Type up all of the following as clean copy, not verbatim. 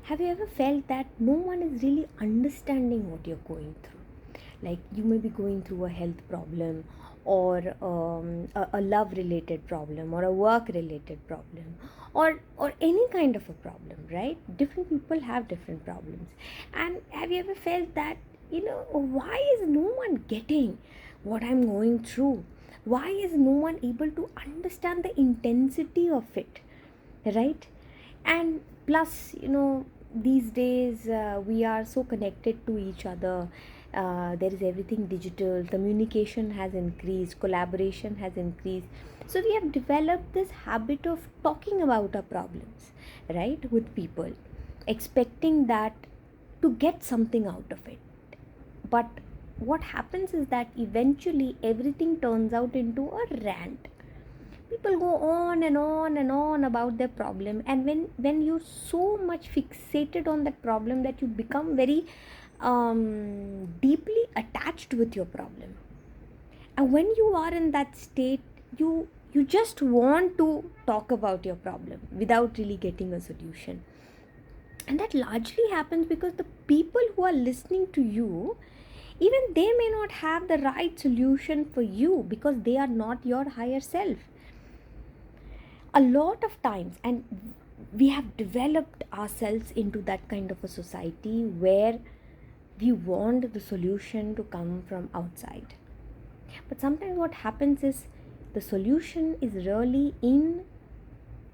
Have you ever felt that no one is really understanding what you're going through? Like you may be going through a health problem, or a love related problem, or a work related problem, or any kind of a problem, right? Different people have different problems. And have you ever felt that, why is no one getting what I'm going through? Why is no one able to understand the intensity of it, right? And plus, these days we are so connected to each other. There is everything digital, communication has increased, collaboration has increased. So we have developed this habit of talking about our problems, right, with people, expecting that to get something out of it. But what happens is that eventually everything turns out into a rant. People go on and on and on about their problem, and when you're so much fixated on that problem that you become very deeply attached with your problem, and when you are in that state, you just want to talk about your problem without really getting a solution. And that largely happens because the people who are listening to you, even they may not have the right solution for you, because they are not your higher self. A lot of times, and we have developed ourselves into that kind of a society where we want the solution to come from outside. But sometimes what happens is the solution is really in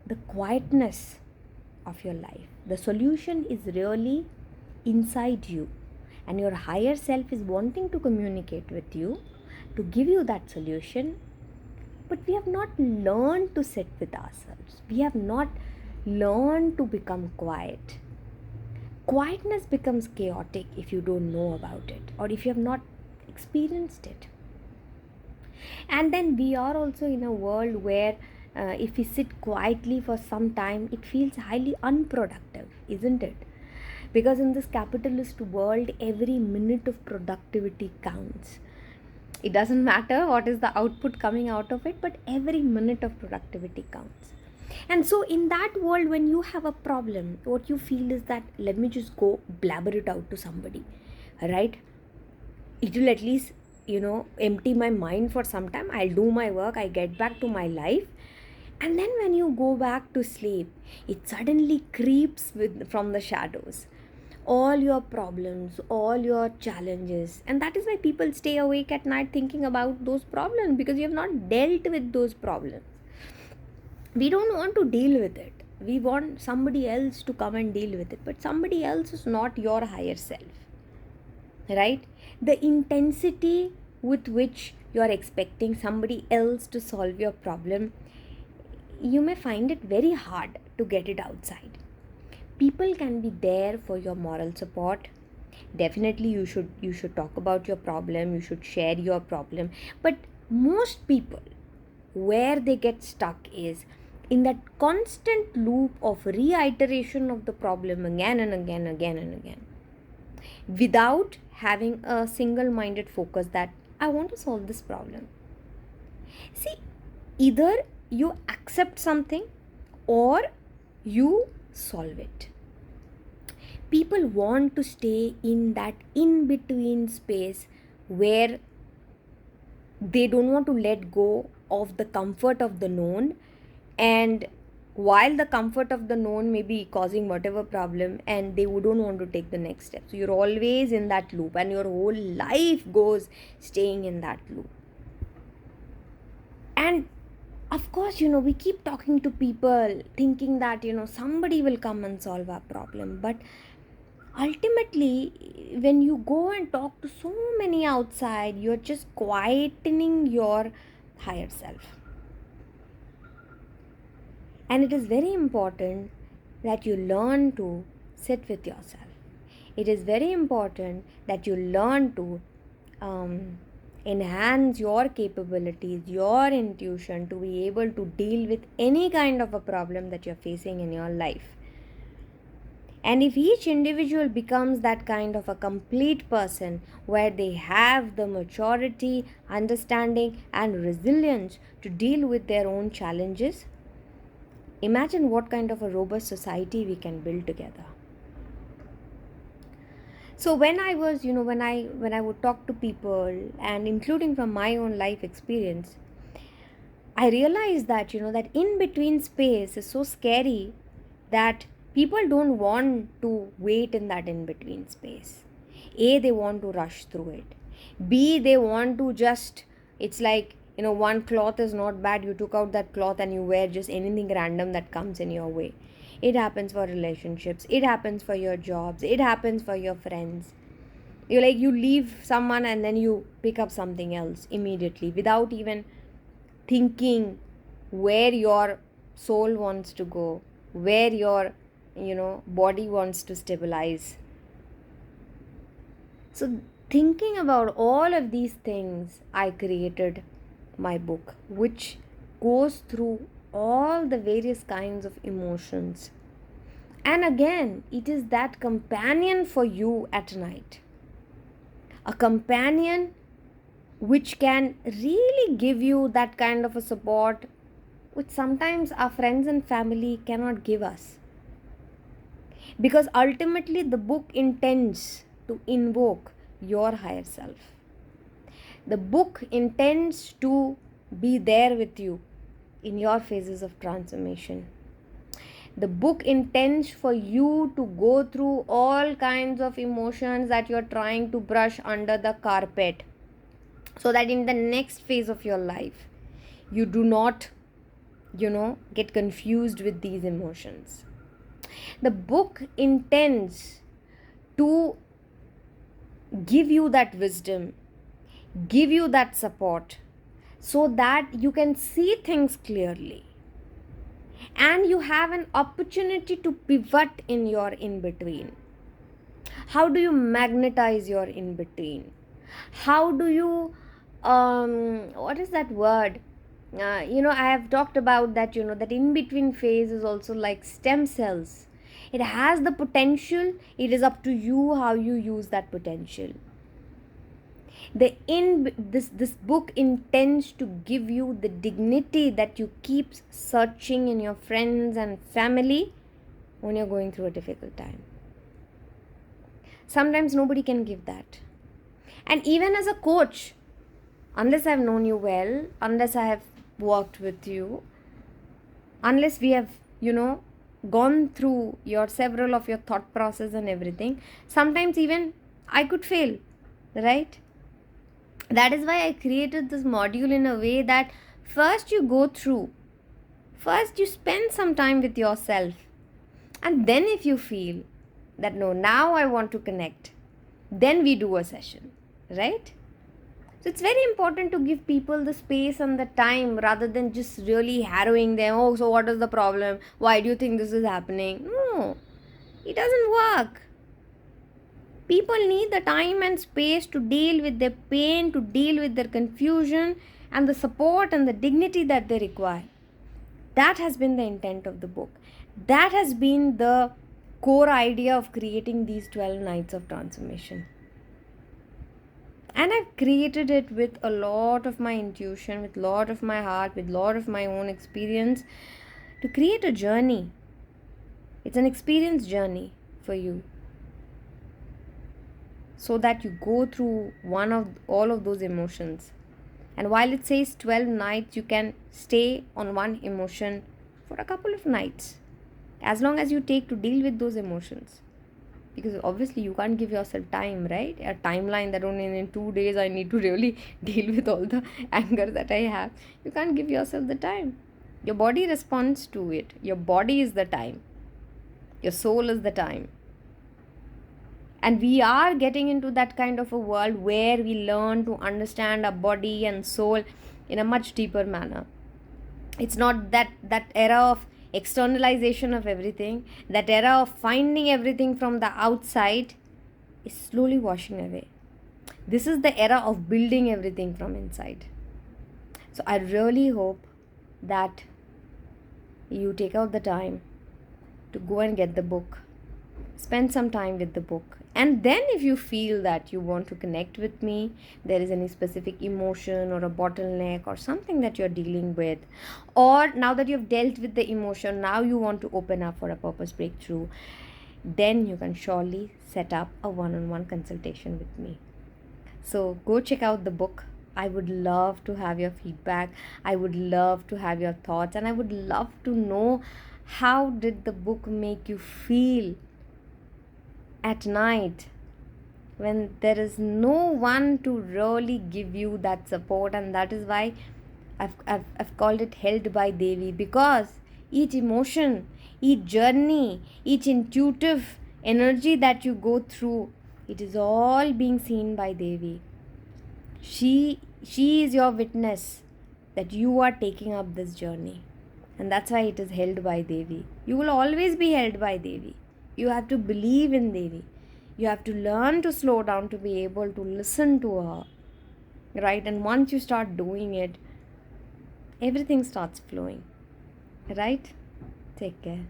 the quietness of your life. The solution is really inside you, and your higher self is wanting to communicate with you to give you that solution. But we have not learned to sit with ourselves. We have not learned to become quiet. Quietness becomes chaotic if you don't know about it, or if you have not experienced it. And then we are also in a world where if we sit quietly for some time, it feels highly unproductive, isn't it? Because in this capitalist world, every minute of productivity counts. It doesn't matter what is the output coming out of it, but every minute of productivity counts. And so in that world, when you have a problem, what you feel is that, let me just go blabber it out to somebody, right? It will at least, empty my mind for some time. I'll do my work, I get back to my life. And then when you go back to sleep, it suddenly creeps from the shadows, all your problems, all your challenges. And that is why people stay awake at night thinking about those problems, because you have not dealt with those problems. We don't want to deal with it. We want somebody else to come and deal with it, but somebody else is not your higher self, right? The intensity with which you are expecting somebody else to solve your problem, you may find it very hard to get it outside. People can be there for your moral support. Definitely you should talk about your problem, you should share your problem. But most people, where they get stuck is in that constant loop of reiteration of the problem again and again, again and again, without having a single minded focus that I want to solve this problem. See, either you accept something or you solve it. People want to stay in that in between space where they don't want to let go of the comfort of the known, and while the comfort of the known may be causing whatever problem, and they don't want to take the next step. So you're always in that loop, and your whole life goes staying in that loop. And of course, we keep talking to people thinking that, somebody will come and solve our problem. But ultimately, when you go and talk to so many outside, you're just quietening your higher self. And it is very important that you learn to sit with yourself. It is very important that you learn to enhance your capabilities, your intuition, to be able to deal with any kind of a problem that you're facing in your life. And if each individual becomes that kind of a complete person, where they have the maturity, understanding, and resilience to deal with their own challenges, imagine what kind of a robust society we can build together. So when I was, when I would talk to people, and including from my own life experience, I realized that, that in between space is so scary, that people don't want to wait in that in between space. A, they want to rush through it. B, they want to just, it's like, one cloth is not bad. You took out that cloth and you wear just anything random that comes in your way. It happens for relationships, it happens for your jobs, it happens for your friends. You leave someone and then you pick up something else immediately without even thinking where your soul wants to go, where your body wants to stabilize. So thinking about all of these things, I created my book, which goes through all the various kinds of emotions. And again, it is that companion for you at night, a companion which can really give you that kind of a support which sometimes our friends and family cannot give us. Because ultimately, the book intends to invoke your higher self. The book intends to be there with you in your phases of transformation. The book intends for you to go through all kinds of emotions that you're trying to brush under the carpet, so that in the next phase of your life, you do not, get confused with these emotions. The book intends to give you that wisdom, give you that support, so that you can see things clearly and you have an opportunity to pivot in your in between. How do you magnetize your in between? How do you, what is that word? I have talked about that, that in between phase is also like stem cells. It has the potential. It is up to you how you use that potential. This book intends to give you the dignity that you keep searching in your friends and family when you're going through a difficult time. Sometimes nobody can give that. And even as a coach, unless I've known you well, unless I have worked with you, unless we have, gone through your several of your thought process and everything, sometimes even I could fail, right? That is why I created this module in a way that first you go through, first you spend some time with yourself, and then if you feel that no, now I want to connect, then we do a session, right? So it's very important to give people the space and the time rather than just really harrowing them. Oh, so what is the problem? Why do you think this is happening? No, it doesn't work. People need the time and space to deal with their pain, to deal with their confusion, and the support and the dignity that they require. That has been the intent of the book. That has been the core idea of creating these 12 nights of transformation. And I've created it with a lot of my intuition, with a lot of my heart, with a lot of my own experience, to create a journey. It's an experience journey for you, so that you go through one of all of those emotions. And while it says 12 nights, you can stay on one emotion for a couple of nights, as long as you take to deal with those emotions. Because obviously you can't give yourself time, right? A timeline that only in 2 days I need to really deal with all the anger that I have. You can't give yourself the time. Your body responds to it. Your body is the time. Your soul is the time. And we are getting into that kind of a world where we learn to understand our body and soul in a much deeper manner. It's not that era of externalization of everything, that era of finding everything from the outside is slowly washing away. This is the era of building everything from inside. So I really hope that you take out the time to go and get the book, spend some time with the book, and then if you feel that you want to connect with me, there is any specific emotion or a bottleneck or something that you're dealing with, or now that you've dealt with the emotion, now you want to open up for a purpose breakthrough, then you can surely set up a one-on-one consultation with me. So go check out the book. I would love to have your feedback. I would love to have your thoughts, and I would love to know how did the book make you feel at night when there is no one to really give you that support. And that is why I've called it held by Devi, because each emotion, each journey, each intuitive energy that you go through, it is all being seen by Devi. She is your witness that you are taking up this journey. And that's why it is held by Devi. You will always be held by Devi. You have to believe in Devi. You have to learn to slow down to be able to listen to her. Right? And once you start doing it, everything starts flowing. Right? Take care.